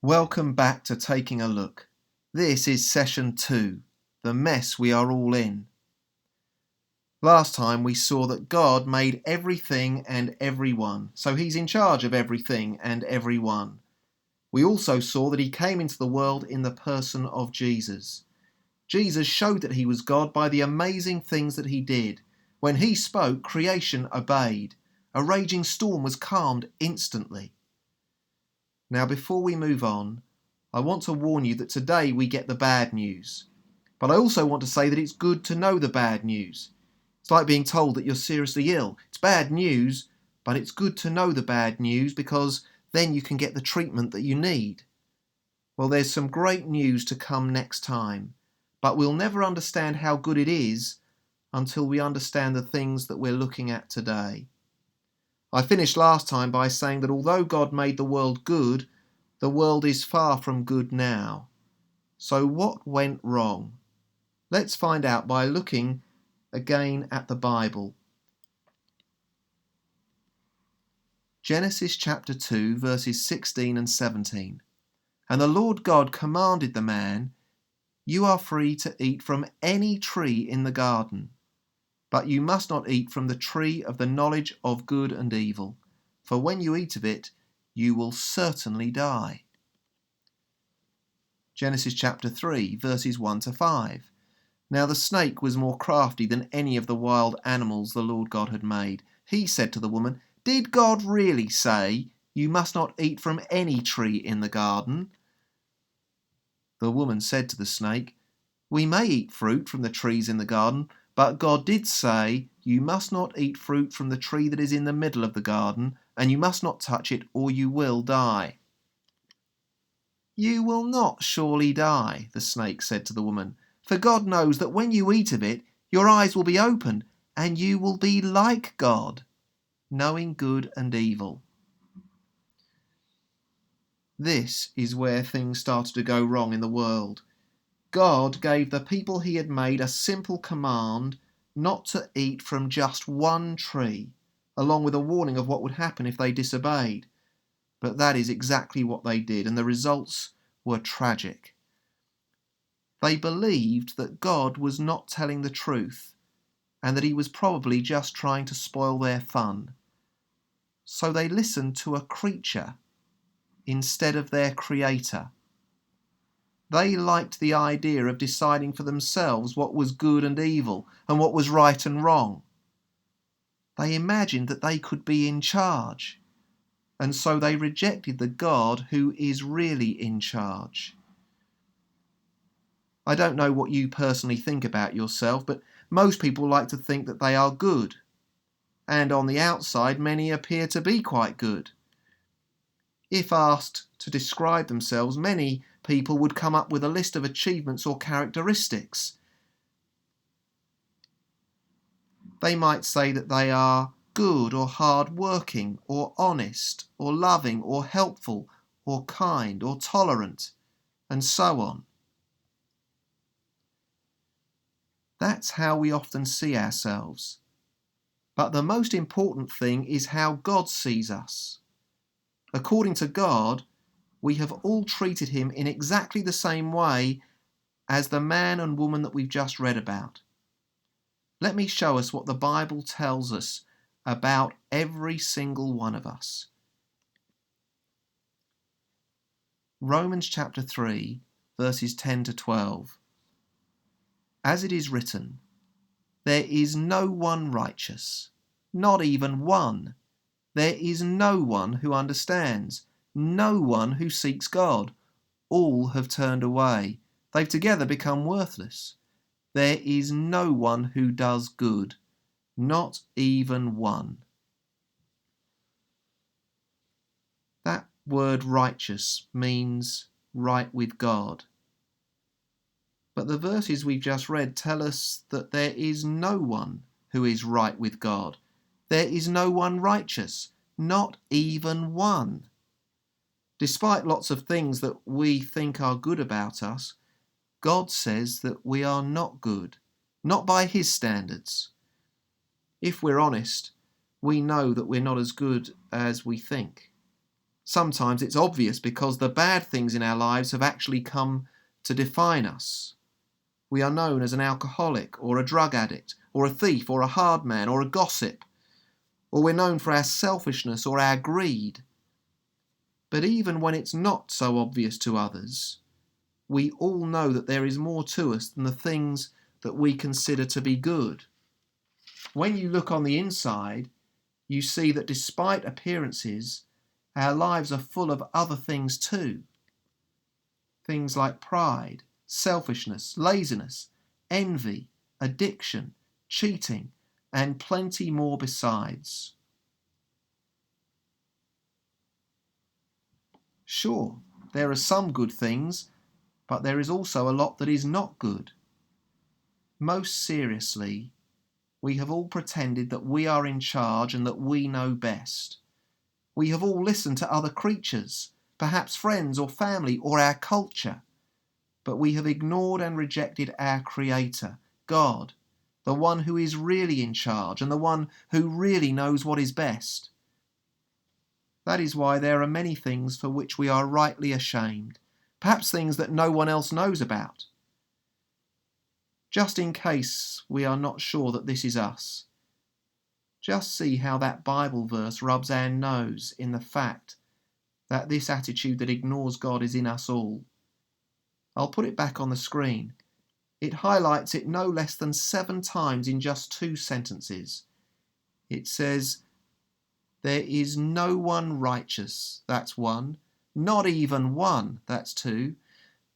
Welcome back to Taking a Look. This is session 2, the mess we are all in. Last time we saw that God made everything and everyone, so he's in charge of everything and everyone. We also saw that he came into the world in the person of Jesus. Jesus showed that he was God by the amazing things that he did. When he spoke, creation obeyed. A raging storm was calmed instantly. Now, before we move on, I want to warn you that today we get the bad news. But I also want to say that it's good to know the bad news. It's like being told that you're seriously ill. It's bad news, but it's good to know the bad news because then you can get the treatment that you need. Well, there's some great news to come next time, but we'll never understand how good it is until we understand the things that we're looking at today. I finished last time by saying that although God made the world good, the world is far from good now. So what went wrong? Let's find out by looking again at the Bible. Genesis chapter 2 verses 16 and 17. And the Lord God commanded the man, "You are free to eat from any tree in the garden, but you must not eat from the tree of the knowledge of good and evil, for when you eat of it, you will certainly die." Genesis chapter 3 verses 1 to 5. Now the snake was more crafty than any of the wild animals the Lord God had made. He said to the woman, "Did God really say, 'You must not eat from any tree in the garden'?" The woman said to the snake, "We may eat fruit from the trees in the garden, but God did say, 'You must not eat fruit from the tree that is in the middle of the garden, and you must not touch it, or you will die.'" "You will not surely die," the snake said to the woman, "for God knows that when you eat of it, your eyes will be opened, and you will be like God, knowing good and evil." This is where things started to go wrong in the world. God gave the people he had made a simple command not to eat from just one tree, along with a warning of what would happen if they disobeyed. But that is exactly what they did, and the results were tragic. They believed that God was not telling the truth, and that he was probably just trying to spoil their fun. So they listened to a creature instead of their creator. They liked the idea of deciding for themselves what was good and evil and what was right and wrong. They imagined that they could be in charge, and so they rejected the God who is really in charge. I don't know what you personally think about yourself, but most people like to think that they are good, and on the outside many appear to be quite good. If asked to describe themselves, many people would come up with a list of achievements or characteristics. They might say that they are good or hard-working or honest or loving or helpful or kind or tolerant, and so on. That's how we often see ourselves. But the most important thing is how God sees us. According to God, we have all treated him in exactly the same way as the man and woman that we've just read about. Let me show us what the Bible tells us about every single one of us. Romans chapter 3, verses 10 to 12. As it is written, "There is no one righteous, not even one. There is no one who understands, no one who seeks God. All have turned away. They've together become worthless. There is no one who does good, not even one." That word righteous means right with God. But the verses we've just read tell us that there is no one who is right with God. There is no one righteous, not even one. Despite lots of things that we think are good about us, God says that we are not good, not by his standards. If we're honest, we know that we're not as good as we think. Sometimes it's obvious because the bad things in our lives have actually come to define us. We are known as an alcoholic or a drug addict or a thief or a hard man or a gossip, or we're known for our selfishness or our greed. But even when it's not so obvious to others, we all know that there is more to us than the things that we consider to be good. When you look on the inside, you see that despite appearances, our lives are full of other things too. Things like pride, selfishness, laziness, envy, addiction, cheating, and plenty more besides. Sure, there are some good things, but there is also a lot that is not good. Most seriously, we have all pretended that we are in charge and that we know best. We have all listened to other creatures, perhaps friends or family or our culture, but we have ignored and rejected our Creator, God, the one who is really in charge and the one who really knows what is best. That is why there are many things for which we are rightly ashamed, perhaps things that no one else knows about. Just in case we are not sure that this is us, just see how that Bible verse rubs our nose in the fact that this attitude that ignores God is in us all. I'll put it back on the screen. It highlights it no less than 7 times in just 2 sentences. It says, "There is no one righteous," that's 1. "Not even one," that's 2.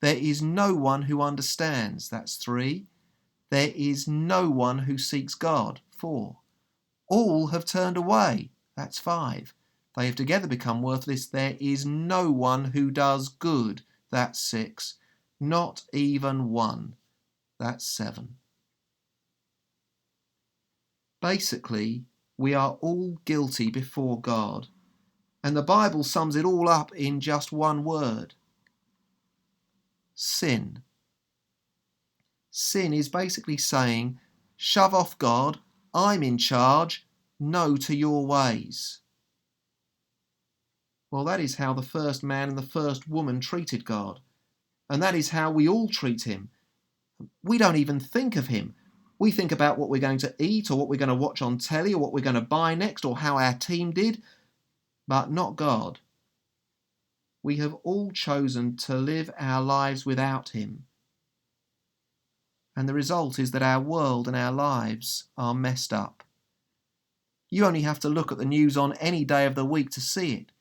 "There is no one who understands," that's 3. "There is no one who seeks God," 4. "All have turned away," that's 5. "They have together become worthless. There is no one who does good," that's 6. "Not even one," that's 7. Basically, we are all guilty before God, and the Bible sums it all up in just one word: sin. Sin is basically saying, shove off God, I'm in charge, no to your ways. Well, that is how the first man and the first woman treated God, and that is how we all treat him. We don't even think of him. We think about what we're going to eat or what we're going to watch on telly or what we're going to buy next or how our team did, but not God. We have all chosen to live our lives without him. And the result is that our world and our lives are messed up. You only have to look at the news on any day of the week to see it.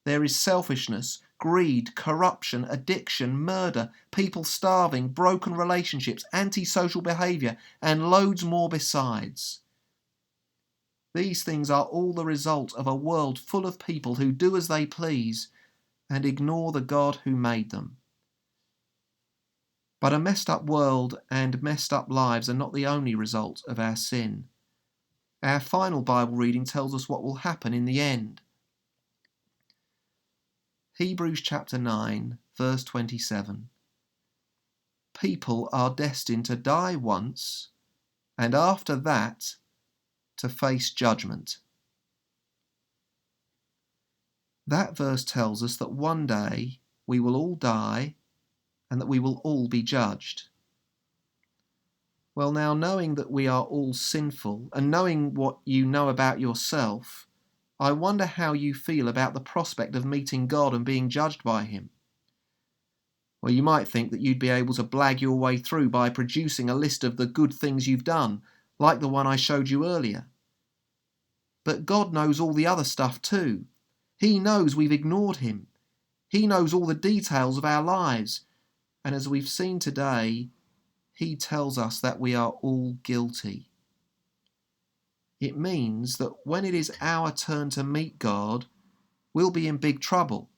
There is selfishness, greed, corruption, addiction, murder, people starving, broken relationships, antisocial behaviour, and loads more besides. These things are all the result of a world full of people who do as they please and ignore the God who made them. But a messed up world and messed up lives are not the only result of our sin. Our final Bible reading tells us what will happen in the end. Hebrews chapter 9, verse 27. People are destined to die once, and after that, to face judgment. That verse tells us that one day we will all die and that we will all be judged. Well, now, knowing that we are all sinful and knowing what you know about yourself, I wonder how you feel about the prospect of meeting God and being judged by him. Well, you might think that you'd be able to blag your way through by producing a list of the good things you've done, like the one I showed you earlier. But God knows all the other stuff too. He knows we've ignored him. He knows all the details of our lives. And as we've seen today, he tells us that we are all guilty. It means that when it is our turn to meet God, we'll be in big trouble.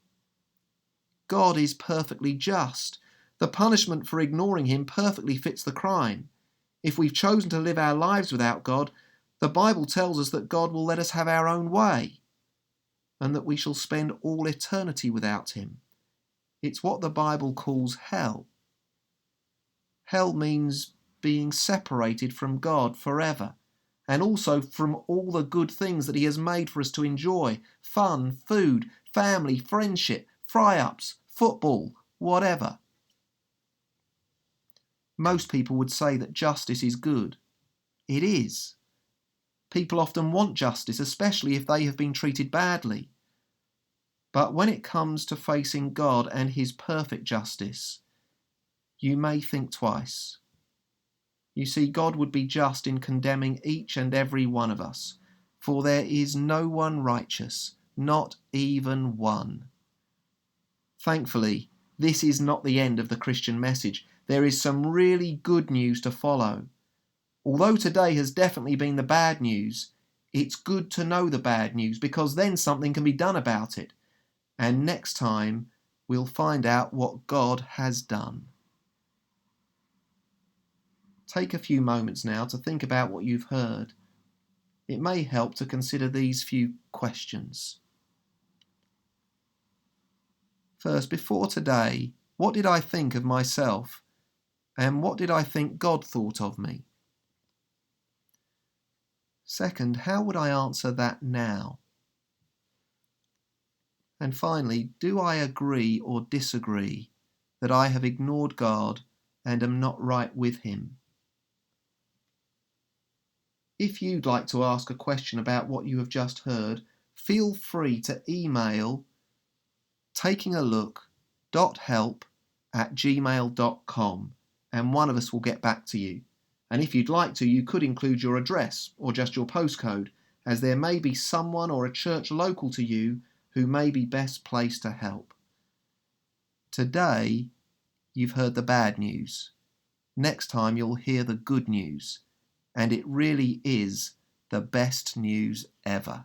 God is perfectly just. The punishment for ignoring him perfectly fits the crime. If we've chosen to live our lives without God, the Bible tells us that God will let us have our own way, and that we shall spend all eternity without him. It's what the Bible calls hell. Hell means being separated from God forever, and also from all the good things that he has made for us to enjoy: fun, food, family, friendship, fry-ups, football, whatever. Most people would say that justice is good. It is. People often want justice, especially if they have been treated badly. But when it comes to facing God and His perfect justice, you may think twice. You see, God would be just in condemning each and every one of us, for there is no one righteous, not even one. Thankfully, this is not the end of the Christian message. There is some really good news to follow. Although today has definitely been the bad news, it's good to know the bad news because then something can be done about it. And next time, we'll find out what God has done. Take a few moments now to think about what you've heard. It may help to consider these few questions. First, before today, what did I think of myself? And what did I think God thought of me? Second, how would I answer that now? And finally, do I agree or disagree that I have ignored God and am not right with Him? If you'd like to ask a question about what you have just heard, feel free to email takingalook.help@gmail.com and one of us will get back to you. And if you'd like to, you could include your address or just your postcode, as there may be someone or a church local to you who may be best placed to help. Today, you've heard the bad news. Next time you'll hear the good news, and it really is the best news ever.